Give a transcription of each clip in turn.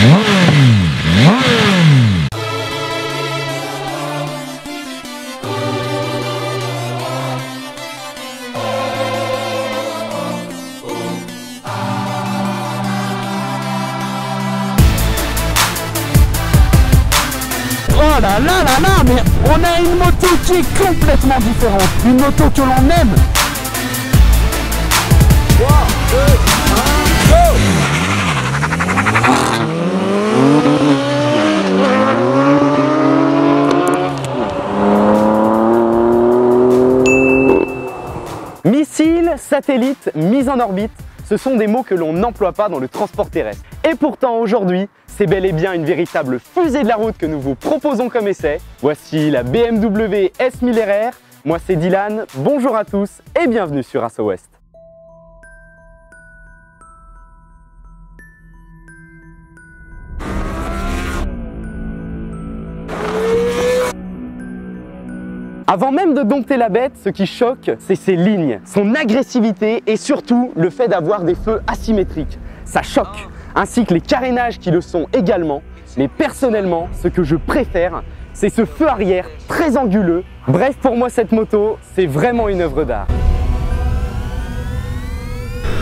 Oh là là là là, mais on a une moto qui est complètement différente, une moto que l'on aime. 3, 2, 1, go! Missile, satellite, mise en orbite, ce sont des mots que l'on n'emploie pas dans le transport terrestre. Et pourtant aujourd'hui, c'est bel et bien une véritable fusée de la route que nous vous proposons comme essai. Voici la BMW S1000RR. Moi c'est Dylan, bonjour à tous et bienvenue sur Asso West. Avant même de dompter la bête, ce qui choque, c'est ses lignes, son agressivité et surtout le fait d'avoir des feux asymétriques. Ça choque, ainsi que les carénages qui le sont également. Mais personnellement, ce que je préfère, c'est ce feu arrière très anguleux. Bref, pour moi, cette moto, c'est vraiment une œuvre d'art.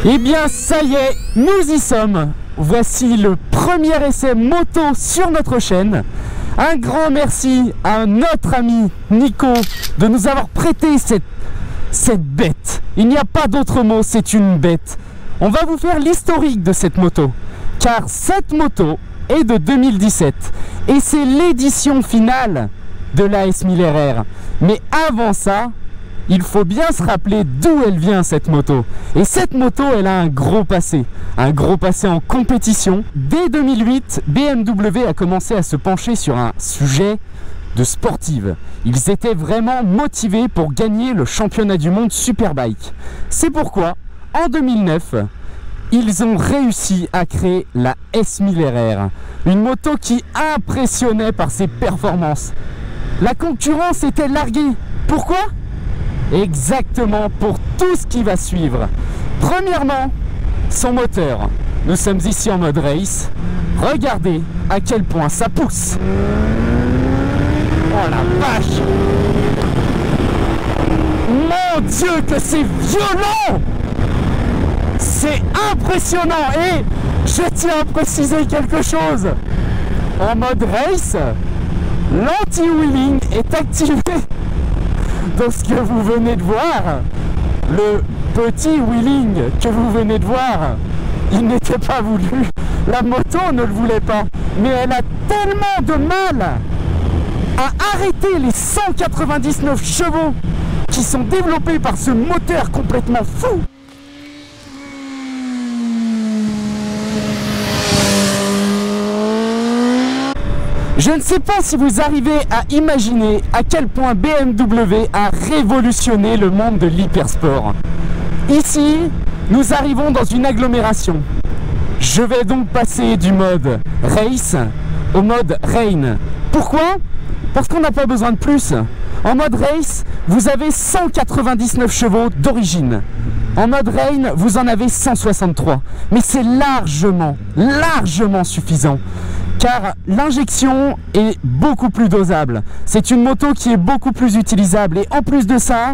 Eh bien, ça y est, nous y sommes. Voici le premier essai moto sur notre chaîne. Un grand merci à notre ami Nico de nous avoir prêté cette bête. Il n'y a pas d'autre mot, c'est une bête. On va vous faire l'historique de cette moto, car cette moto est de 2017 et c'est l'édition finale de la S1000RR. Mais avant ça, il faut bien se rappeler d'où elle vient cette moto. Et cette moto, elle a un gros passé en compétition. Dès 2008, BMW a commencé à se pencher sur un sujet de sportive. Ils étaient vraiment motivés pour gagner le championnat du monde Superbike. C'est pourquoi, en 2009, ils ont réussi à créer la S1000RR. Une moto qui impressionnait par ses performances. La concurrence était larguée. Pourquoi ? Exactement pour tout ce qui va suivre. Premièrement, son moteur. Nous sommes ici en mode race. Regardez à quel point ça pousse. Oh la vache! Mon Dieu que c'est violent! C'est impressionnant et je tiens à préciser quelque chose. En mode race, l'anti-wheeling est activé. Donc ce que vous venez de voir, le petit wheeling que vous venez de voir, il n'était pas voulu. La moto ne le voulait pas. Mais elle a tellement de mal à arrêter les 199 chevaux qui sont développés par ce moteur complètement fou. Je ne sais pas si vous arrivez à imaginer à quel point BMW a révolutionné le monde de l'hypersport. Ici, nous arrivons dans une agglomération. Je vais donc passer du mode race au mode rain. Pourquoi? Parce qu'on n'a pas besoin de plus. En mode race, vous avez 199 chevaux d'origine. En mode rain, vous en avez 163. Mais c'est largement suffisant. Car l'injection est beaucoup plus dosable. C'est une moto qui est beaucoup plus utilisable. Et en plus de ça,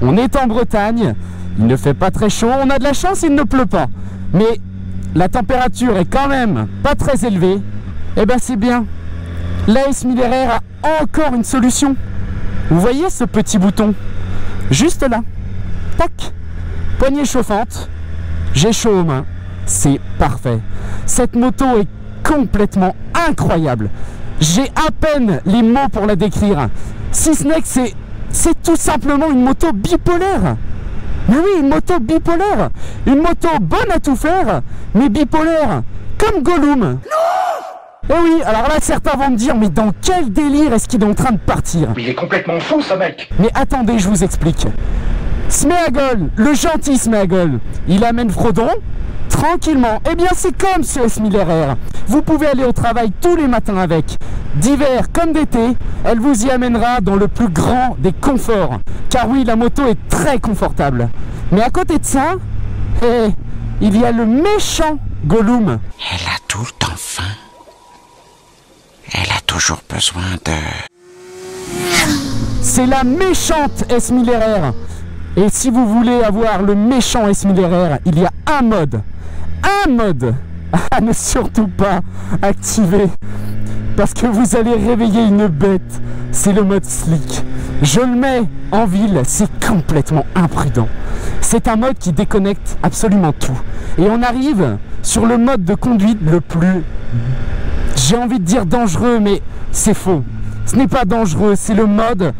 on est en Bretagne, il ne fait pas très chaud, on a de la chance, il ne pleut pas. Mais la température est quand même pas très élevée. Et ben c'est bien. La S1000RR a encore une solution. Vous voyez ce petit bouton? Juste là. Tac. Poignée chauffante. J'ai chaud aux mains. C'est parfait. Cette moto est complètement incroyable. J'ai à peine les mots pour la décrire. Si ce n'est que c'est tout simplement une moto bipolaire. Mais oui, une moto bipolaire. Une moto bonne à tout faire, mais bipolaire. Comme Gollum. Non! Eh oui, alors là certains vont me dire, mais dans quel délire est-ce qu'il est en train de partir? Il est complètement fou ce mec. Mais attendez, je vous explique. Sméagol, le gentil Sméagol, il amène Frodon tranquillement. Eh bien c'est comme ce S1000RR. Vous pouvez aller au travail tous les matins avec. D'hiver comme d'été, elle vous y amènera dans le plus grand des conforts. Car oui, la moto est très confortable. Mais à côté de ça, il y a le méchant Gollum. Elle a tout le temps faim. toujours besoin de... C'est la méchante S1000 RR. Et si vous voulez avoir le méchant S1000 RR, il y a un mode à ne surtout pas activer, parce que vous allez réveiller une bête. C'est le mode slick. Je le mets en ville, c'est complètement imprudent. C'est un mode qui déconnecte absolument tout. Et on arrive sur le mode de conduite le plus, j'ai envie de dire dangereux, mais c'est faux. Ce n'est pas dangereux, c'est le mode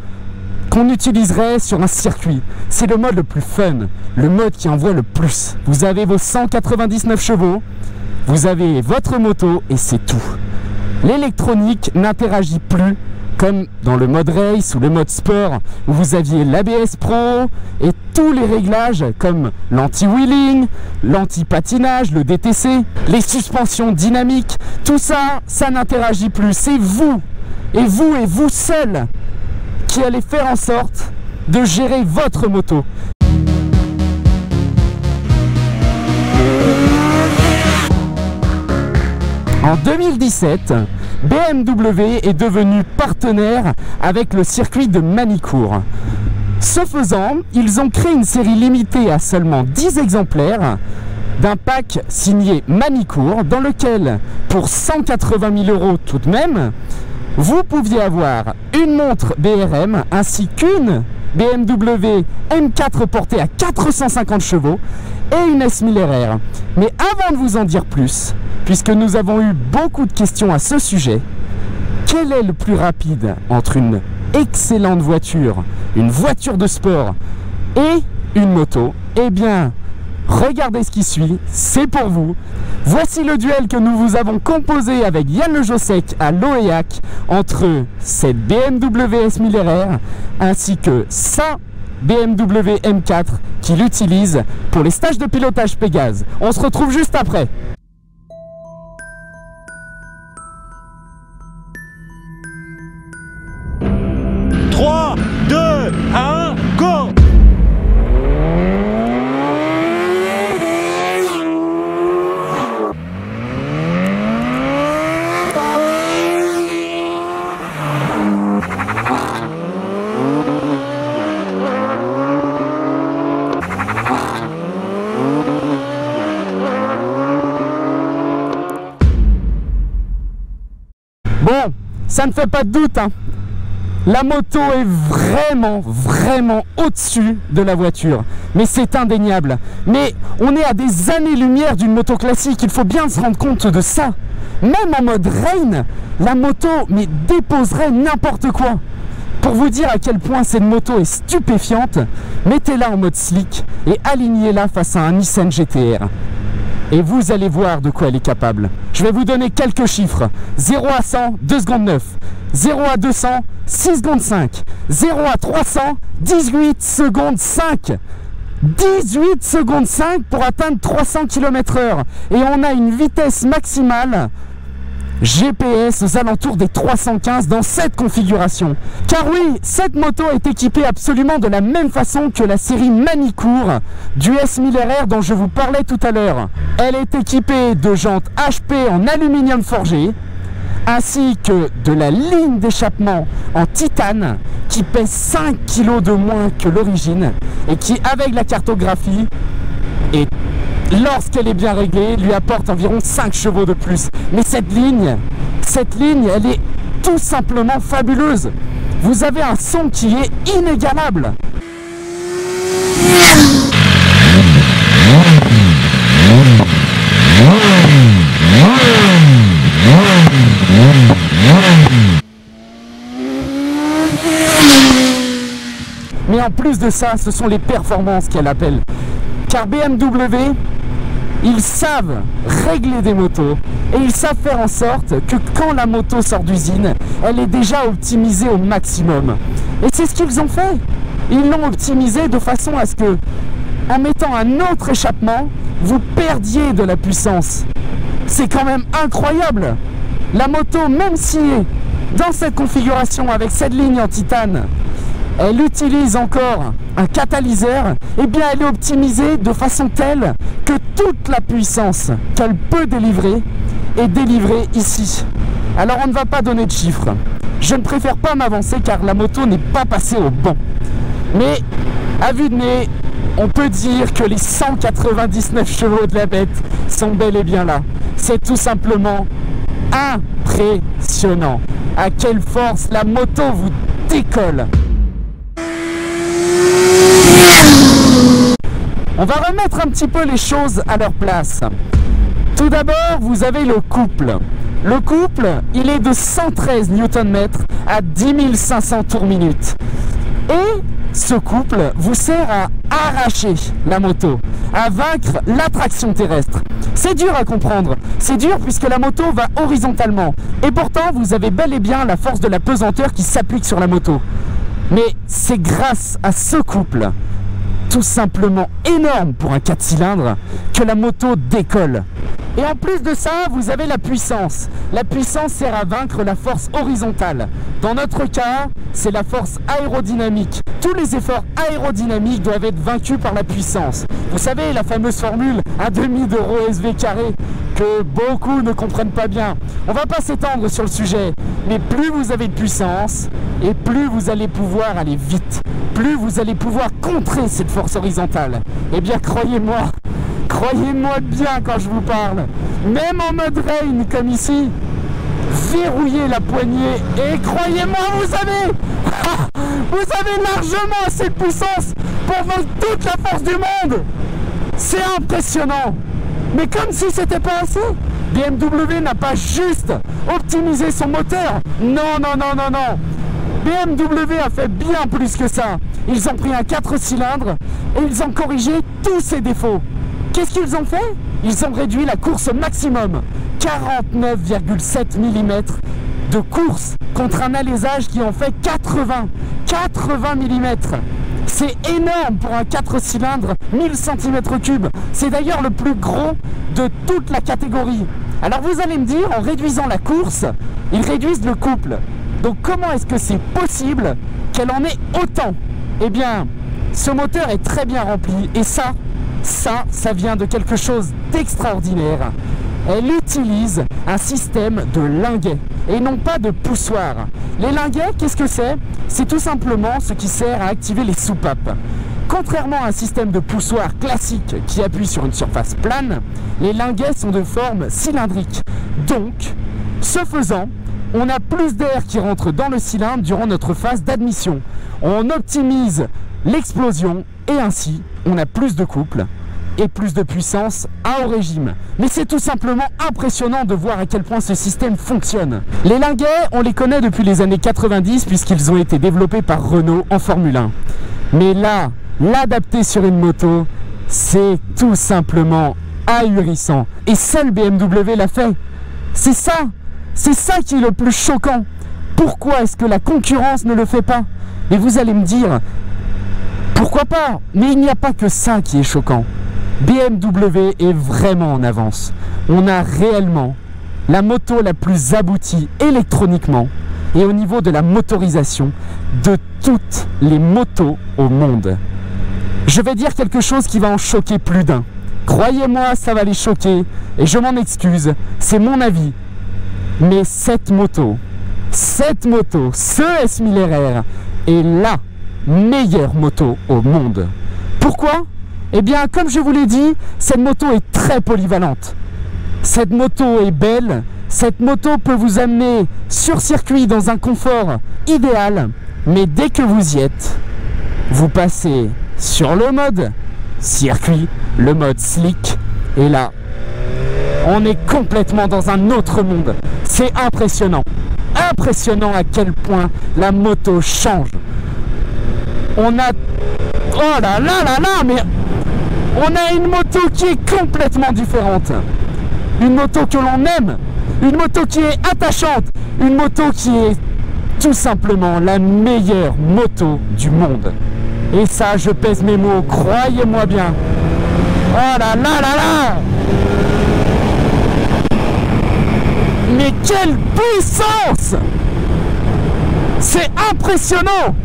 qu'on utiliserait sur un circuit. C'est le mode le plus fun, le mode qui envoie le plus. Vous avez vos 199 chevaux, vous avez votre moto et c'est tout. L'électronique n'interagit plus comme dans le mode race ou le mode sport où vous aviez l'ABS Pro et tous les réglages comme l'anti-wheeling, l'anti-patinage, le DTC, les suspensions dynamiques. Tout ça, ça n'interagit plus. C'est vous et vous seul qui allez faire en sorte de gérer votre moto. En 2017, BMW est devenu partenaire avec le circuit de Manicourt. Ce faisant, ils ont créé une série limitée à seulement 10 exemplaires d'un pack signé Manicourt dans lequel, pour 180 000 € tout de même, vous pouviez avoir une montre BRM ainsi qu'une BMW M4 portée à 450 chevaux et une S1000 RR. Mais avant de vous en dire plus, puisque nous avons eu beaucoup de questions à ce sujet, quel est le plus rapide entre une excellente voiture, une voiture de sport et une moto? Eh bien, regardez ce qui suit, c'est pour vous. Voici le duel que nous vous avons composé avec Yann Le Jossec à l'Oéac entre cette BMW S1000 RR ainsi que sa BMW M4 qu'il utilise pour les stages de pilotage Pégase. On se retrouve juste après. « 3, 2, 1, go !» Bon, ça ne fait pas de doute, hein. La moto est vraiment au-dessus de la voiture. Mais c'est indéniable. Mais on est à des années-lumière d'une moto classique. Il faut bien se rendre compte de ça. Même en mode rain, la moto déposerait n'importe quoi. Pour vous dire à quel point cette moto est stupéfiante, mettez-la en mode slick et alignez-la face à un Nissan GT-R. Et vous allez voir de quoi elle est capable. Je vais vous donner quelques chiffres. 0 à 100, 2 secondes 9. 0 à 200, 6 secondes 5. 0 à 300, 18 secondes 5. 18 secondes 5 pour atteindre 300 km/h. Et on a une vitesse maximale GPS aux alentours des 315 dans cette configuration. Car oui, cette moto est équipée absolument de la même façon que la série Manicourt du S1000 RR dont je vous parlais tout à l'heure. Elle est équipée de jantes HP en aluminium forgé, ainsi que de la ligne d'échappement en titane qui pèse 5 kg de moins que l'origine et qui, avec la cartographie, est lorsqu'elle est bien réglée, lui apporte environ 5 chevaux de plus. Mais cette ligne, elle est tout simplement fabuleuse. Vous avez un son qui est inégalable. Mais en plus de ça, ce sont les performances qu'elle appelle. Car BMW, ils savent régler des motos et ils savent faire en sorte que quand la moto sort d'usine, elle est déjà optimisée au maximum. Et c'est ce qu'ils ont fait. Ils l'ont optimisée de façon à ce que, en mettant un autre échappement, vous perdiez de la puissance. C'est quand même incroyable. La moto, même si dans cette configuration avec cette ligne en titane, elle utilise encore un catalyseur, et bien elle est optimisée de façon telle que toute la puissance qu'elle peut délivrer est délivrée ici. Alors on ne va pas donner de chiffres. Je ne préfère pas m'avancer car la moto n'est pas passée au banc. Mais à vue de nez, on peut dire que les 199 chevaux de la bête sont bel et bien là. C'est tout simplement impressionnant. À quelle force la moto vous décolle. On va remettre un petit peu les choses à leur place. Tout d'abord, vous avez le couple. Le couple, il est de 113 Nm à 10 500 tours minute. Et ce couple vous sert à arracher la moto, à vaincre la traction terrestre. C'est dur à comprendre, c'est dur puisque la moto va horizontalement. Et pourtant, vous avez bel et bien la force de la pesanteur qui s'applique sur la moto. Mais c'est grâce à ce couple, tout simplement énorme pour un 4 cylindres, que la moto décolle. Et en plus de ça, vous avez la puissance. La puissance sert à vaincre la force horizontale. Dans notre cas, c'est la force aérodynamique. Tous les efforts aérodynamiques doivent être vaincus par la puissance. Vous savez, la fameuse formule 1/2 de rho SV carré, que beaucoup ne comprennent pas bien. On va pas s'étendre sur le sujet, mais plus vous avez de puissance, et plus vous allez pouvoir aller vite, plus vous allez pouvoir contrer cette force horizontale. Eh bien, croyez-moi bien quand je vous parle, même en mode rain comme ici, verrouillez la poignée et croyez-moi, vous avez largement assez de puissance pour vaincre toute la force du monde. C'est impressionnant. Mais comme si c'était pas assez, BMW n'a pas juste optimisé son moteur. Non. BMW a fait bien plus que ça. Ils ont pris un 4 cylindres et ils ont corrigé tous ses défauts. Qu'est-ce qu'ils ont fait? Ils ont réduit la course au maximum. 49,7 mm de course contre un alésage qui en fait 80 mm. C'est énorme pour un 4 cylindres 1000 cm3. C'est d'ailleurs le plus gros de toute la catégorie. Alors vous allez me dire, en réduisant la course, ils réduisent le couple. Donc comment est-ce que c'est possible qu'elle en ait autant? Eh bien, ce moteur est très bien rempli et ça vient de quelque chose d'extraordinaire. Elle utilise un système de linguets et non pas de poussoirs. Les linguets, qu'est-ce que c'est? C'est tout simplement ce qui sert à activer les soupapes. Contrairement à un système de poussoir classique qui appuie sur une surface plane, les linguets sont de forme cylindrique. Donc, ce faisant, on a plus d'air qui rentre dans le cylindre durant notre phase d'admission. On optimise l'explosion et ainsi, on a plus de couple et plus de puissance à haut régime. Mais c'est tout simplement impressionnant de voir à quel point ce système fonctionne. Les linguets, on les connaît depuis les années 90 puisqu'ils ont été développés par Renault en Formule 1. Mais là, l'adapter sur une moto, c'est tout simplement ahurissant. Et seul BMW l'a fait. C'est ça qui est le plus choquant. Pourquoi est-ce que la concurrence ne le fait pas? Et vous allez me dire, pourquoi pas? Mais il n'y a pas que ça qui est choquant. BMW est vraiment en avance. On a réellement la moto la plus aboutie électroniquement et au niveau de la motorisation de toutes les motos au monde. Je vais dire quelque chose qui va en choquer plus d'un. Croyez-moi, ça va les choquer et je m'en excuse, c'est mon avis. Mais cette moto, ce S1000 RR est la meilleure moto au monde. Pourquoi? Eh bien, comme je vous l'ai dit, cette moto est très polyvalente. Cette moto est belle, cette moto peut vous amener sur circuit dans un confort idéal, mais dès que vous y êtes, vous passez sur le mode circuit, le mode slick, et là, on est complètement dans un autre monde. C'est impressionnant. Impressionnant à quel point la moto change. On a... Oh là là là là, mais... On a une moto qui est complètement différente. Une moto que l'on aime. Une moto qui est attachante. Une moto qui est tout simplement la meilleure moto du monde. Et ça, je pèse mes mots, croyez-moi bien. Oh là là là là! Mais quelle puissance! C'est impressionnant!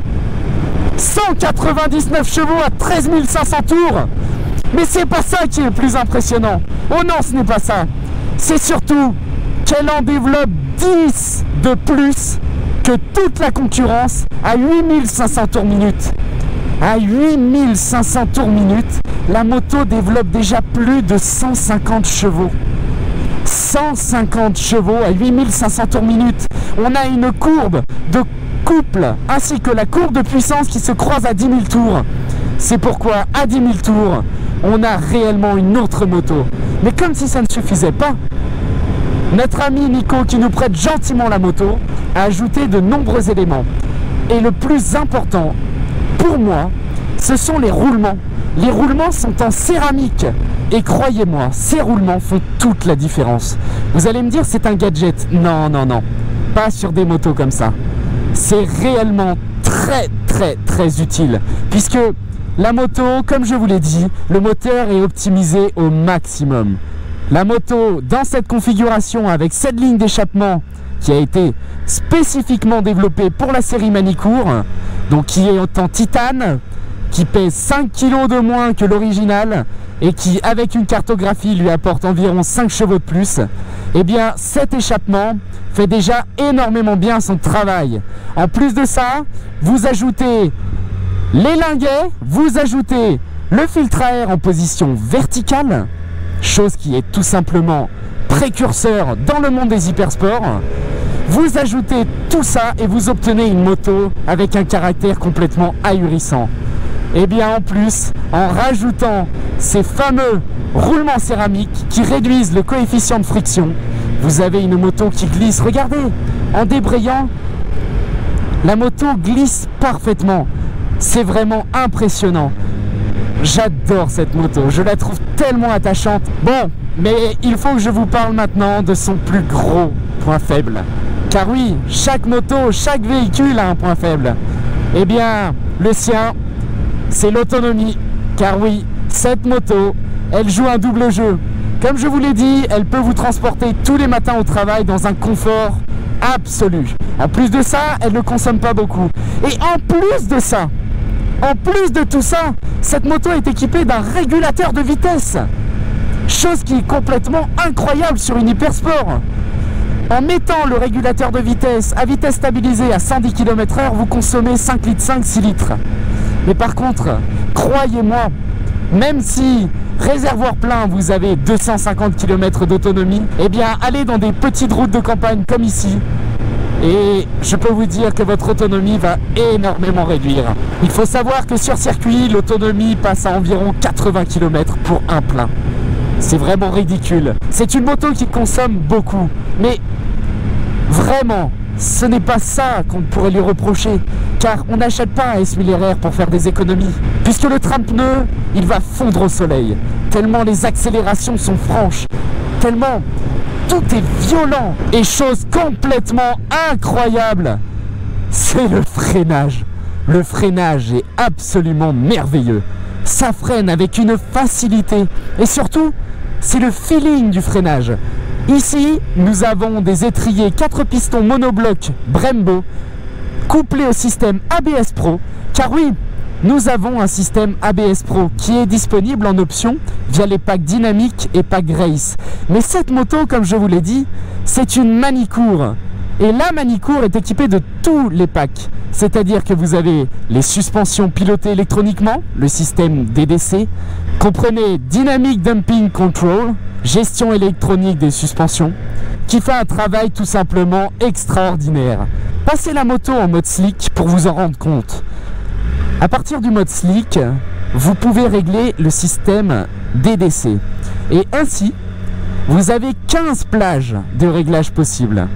199 chevaux à 13 500 tours. Mais c'est pas ça qui est le plus impressionnant. Oh non, ce n'est pas ça. C'est surtout qu'elle en développe 10 de plus que toute la concurrence à 8500 tours minute. À 8500 tours minute, la moto développe déjà plus de 150 chevaux. 150 chevaux à 8500 tours minute. On a une courbe de couple ainsi que la courbe de puissance qui se croise à 10 000 tours. C'est pourquoi à 10 000 tours, on a réellement une autre moto. Mais comme si ça ne suffisait pas, notre ami Nico, qui nous prête gentiment la moto, a ajouté de nombreux éléments. Et le plus important, pour moi, ce sont les roulements. Les roulements sont en céramique. Et croyez-moi, ces roulements font toute la différence. Vous allez me dire, c'est un gadget. Non, non, non. Pas sur des motos comme ça. C'est réellement très utile. Puisque la moto, comme je vous l'ai dit, le moteur est optimisé au maximum. La moto, dans cette configuration, avec cette ligne d'échappement qui a été spécifiquement développée pour la série Manicourt, donc qui est en titane, qui pèse 5 kg de moins que l'original et qui, avec une cartographie, lui apporte environ 5 chevaux de plus, eh bien, cet échappement fait déjà énormément bien son travail. En plus de ça, vous ajoutez les linguets, vous ajoutez le filtre à air en position verticale, chose qui est tout simplement précurseur dans le monde des hypersports. Vous ajoutez tout ça et vous obtenez une moto avec un caractère complètement ahurissant. Et bien en plus, en rajoutant ces fameux roulements céramiques qui réduisent le coefficient de friction, vous avez une moto qui glisse. Regardez, en débrayant, la moto glisse parfaitement. C'est vraiment impressionnant. J'adore cette moto, je la trouve tellement attachante. Bon, mais il faut que je vous parle maintenant de son plus gros point faible. Car oui, chaque moto, chaque véhicule a un point faible. Eh bien, le sien, c'est l'autonomie. Car oui, cette moto, elle joue un double jeu. Comme je vous l'ai dit, elle peut vous transporter tous les matins au travail dans un confort absolu. En plus de ça, elle ne consomme pas beaucoup. Et en plus de ça, en plus de tout ça, cette moto est équipée d'un régulateur de vitesse. Chose qui est complètement incroyable sur une hypersport. En mettant le régulateur de vitesse à vitesse stabilisée à 110 km/h, vous consommez 5 litres 5, 6 litres. Mais par contre, croyez-moi, même si réservoir plein, vous avez 250 km d'autonomie, eh bien, allez dans des petites routes de campagne comme ici. Et je peux vous dire que votre autonomie va énormément réduire. Il faut savoir que sur circuit, l'autonomie passe à environ 80 km pour un plein. C'est vraiment ridicule. C'est une moto qui consomme beaucoup. Mais vraiment, ce n'est pas ça qu'on pourrait lui reprocher. Car on n'achète pas un S1000RR pour faire des économies. Puisque le train-pneu, il va fondre au soleil. Tellement les accélérations sont franches. Tellement tout est violent. Et chose complètement incroyable, c'est le freinage. Le freinage est absolument merveilleux. Ça freine avec une facilité. Et surtout, c'est le feeling du freinage. Ici, nous avons des étriers 4 pistons monobloc Brembo couplés au système ABS Pro. Car oui, nous avons un système ABS Pro qui est disponible en option via les packs dynamiques et packs race. Mais cette moto, comme je vous l'ai dit, c'est une Manicourt. Et la Manicourt est équipée de tous les packs. C'est-à-dire que vous avez les suspensions pilotées électroniquement, le système DDC. Comprenez Dynamic Dumping Control, gestion électronique des suspensions, qui fait un travail tout simplement extraordinaire. Passez la moto en mode slick pour vous en rendre compte. À partir du mode slick, vous pouvez régler le système DDC. Et ainsi, vous avez 15 plages de réglage possibles,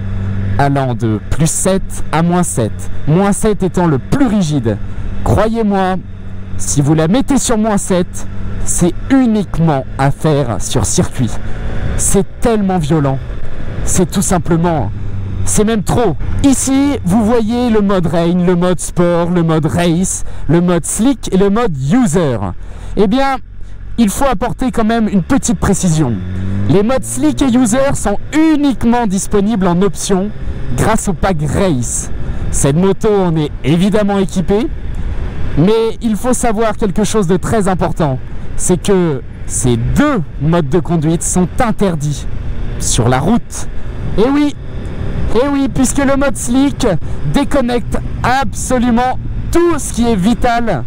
allant de plus 7 à moins 7. Moins 7 étant le plus rigide. Croyez-moi, si vous la mettez sur moins 7, c'est uniquement à faire sur circuit. C'est tellement violent. C'est tout simplement... c'est même trop. Ici, vous voyez le mode rain, le mode sport, le mode race, le mode slick et le mode user. Eh bien, il faut apporter quand même une petite précision. Les modes slick et user sont uniquement disponibles en option grâce au pack race. Cette moto en est évidemment équipée, mais il faut savoir quelque chose de très important. C'est que ces deux modes de conduite sont interdits sur la route. Et oui, Et oui, puisque le mode slick déconnecte absolument tout ce qui est vital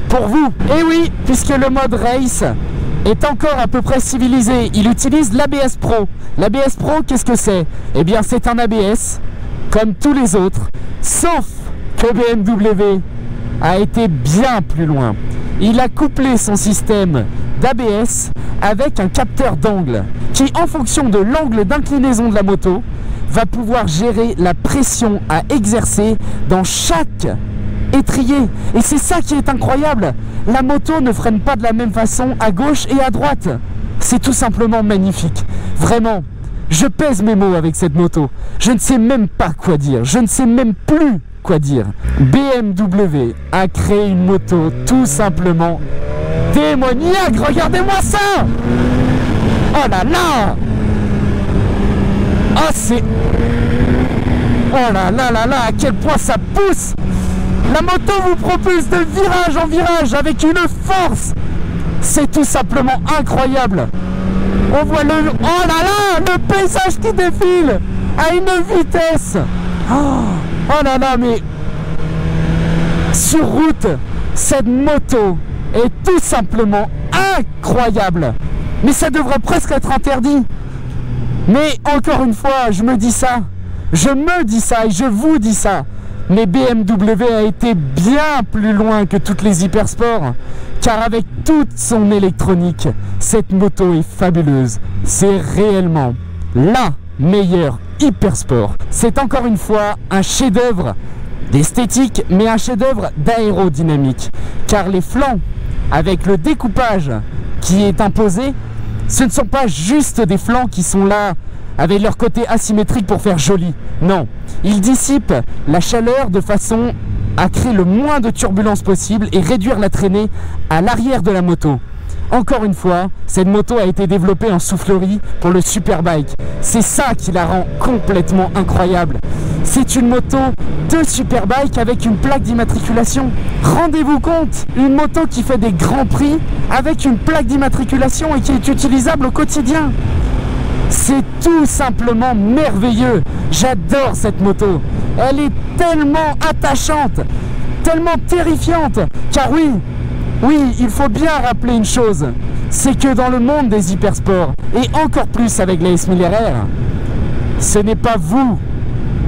pour vous. Et oui, puisque le mode race est encore à peu près civilisé, il utilise l'ABS Pro. L'ABS Pro, qu'est-ce que c'est? Eh bien, c'est un ABS comme tous les autres, sauf que BMW a été bien plus loin. Il a couplé son système d'ABS avec un capteur d'angle qui, en fonction de l'angle d'inclinaison de la moto, va pouvoir gérer la pression à exercer dans chaque étrier. Et c'est ça qui est incroyable. La moto ne freine pas de la même façon à gauche et à droite. C'est tout simplement magnifique. Vraiment, je pèse mes mots avec cette moto. Je ne sais même pas quoi dire. Je ne sais même plus quoi dire. BMW a créé une moto tout simplement démoniaque. Regardez-moi ça. Oh là là. Ah, c'est... Oh là là là là, à quel point ça pousse. La moto vous propulse de virage en virage avec une force. C'est tout simplement incroyable. On voit le... Oh là là, le paysage qui défile à une vitesse. Oh là là, mais... Sur route, cette moto est tout simplement incroyable. Mais ça devrait presque être interdit. Mais encore une fois, je me dis ça. Je me dis ça et je vous dis ça. Mais BMW a été bien plus loin que toutes les hypersports. Car avec toute son électronique, cette moto est fabuleuse. C'est réellement la meilleure hypersport. C'est encore une fois un chef-d'œuvre d'esthétique, mais un chef-d'œuvre d'aérodynamique. Car les flancs, avec le découpage qui est imposé, ce ne sont pas juste des flancs qui sont là avec leur côté asymétrique pour faire joli. Non, ils dissipent la chaleur de façon à créer le moins de turbulence possible et réduire la traînée à l'arrière de la moto. Encore une fois, cette moto a été développée en soufflerie pour le Superbike. C'est ça qui la rend complètement incroyable. C'est une moto de Superbike avec une plaque d'immatriculation. Rendez-vous compte, une moto qui fait des grands prix avec une plaque d'immatriculation et qui est utilisable au quotidien. C'est tout simplement merveilleux. J'adore cette moto. Elle est tellement attachante, tellement terrifiante. Car oui, il faut bien rappeler une chose. C'est que dans le monde des hypersports, et encore plus avec la S1000 RR, ce n'est pas vous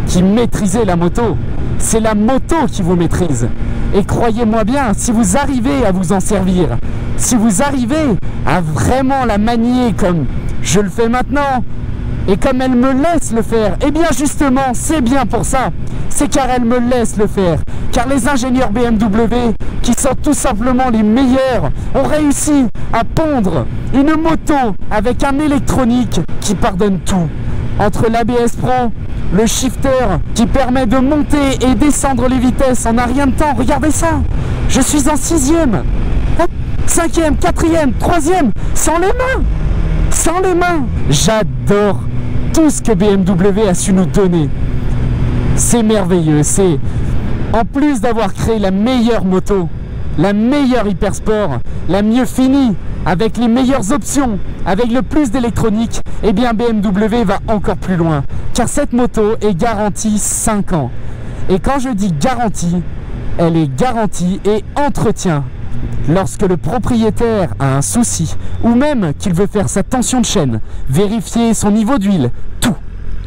qui maîtrisez la moto. C'est la moto qui vous maîtrise. Et croyez-moi bien, si vous arrivez à vous en servir, si vous arrivez à vraiment la manier comme je le fais maintenant, et comme elle me laisse le faire, et bien justement, c'est bien pour ça. C'est car elle me laisse le faire. Car les ingénieurs BMW, qui sont tout simplement les meilleurs, ont réussi à pondre une moto avec un électronique qui pardonne tout. Entre l'ABS Pro, le shifter qui permet de monter et descendre les vitesses en un rien de temps. Regardez ça. Je suis en 6e, 5e, 4e, 3e, sans les mains. Sans les mains. J'adore tout ce que BMW a su nous donner. C'est merveilleux. C'est en plus d'avoir créé la meilleure moto, la meilleure hypersport, la mieux finie, avec les meilleures options, avec le plus d'électronique, eh bien BMW va encore plus loin. Car cette moto est garantie 5 ans. Et quand je dis garantie, elle est garantie et entretien. Lorsque le propriétaire a un souci, ou même qu'il veut faire sa tension de chaîne, vérifier son niveau d'huile,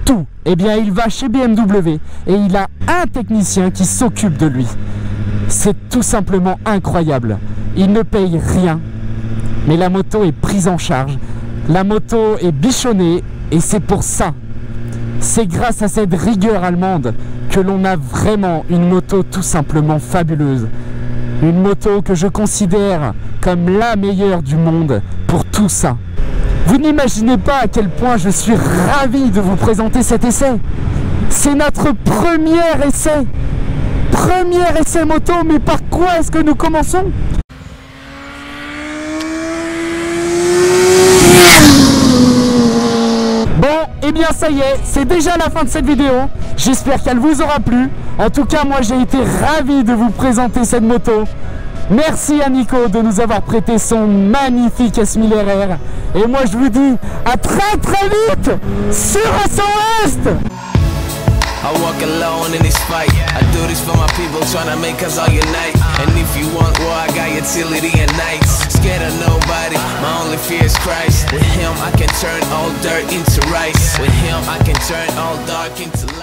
tout, eh bien il va chez BMW et il a un technicien qui s'occupe de lui. C'est tout simplement incroyable. Il ne paye rien, mais la moto est prise en charge. La moto est bichonnée et c'est pour ça. C'est grâce à cette rigueur allemande que l'on a vraiment une moto tout simplement fabuleuse. Une moto que je considère comme la meilleure du monde pour tout ça. Vous n'imaginez pas à quel point je suis ravi de vous présenter cet essai. C'est notre premier essai. Premier essai moto, mais par quoi est-ce que nous commençons ? Bon, eh bien ça y est, c'est déjà la fin de cette vidéo. J'espère qu'elle vous aura plu. En tout cas, moi j'ai été ravi de vous présenter cette moto. Merci à Nico de nous avoir prêté son magnifique S1000 RR. Et moi je vous dis à très vite sur SOS. I walk alone in this fight. I do this for my people, tryna make us all unite. And if you want war, I got utility and nights. Scared of nobody, my only fear is Christ. With him I can turn all dirt into rice. With him I can turn all dark into light.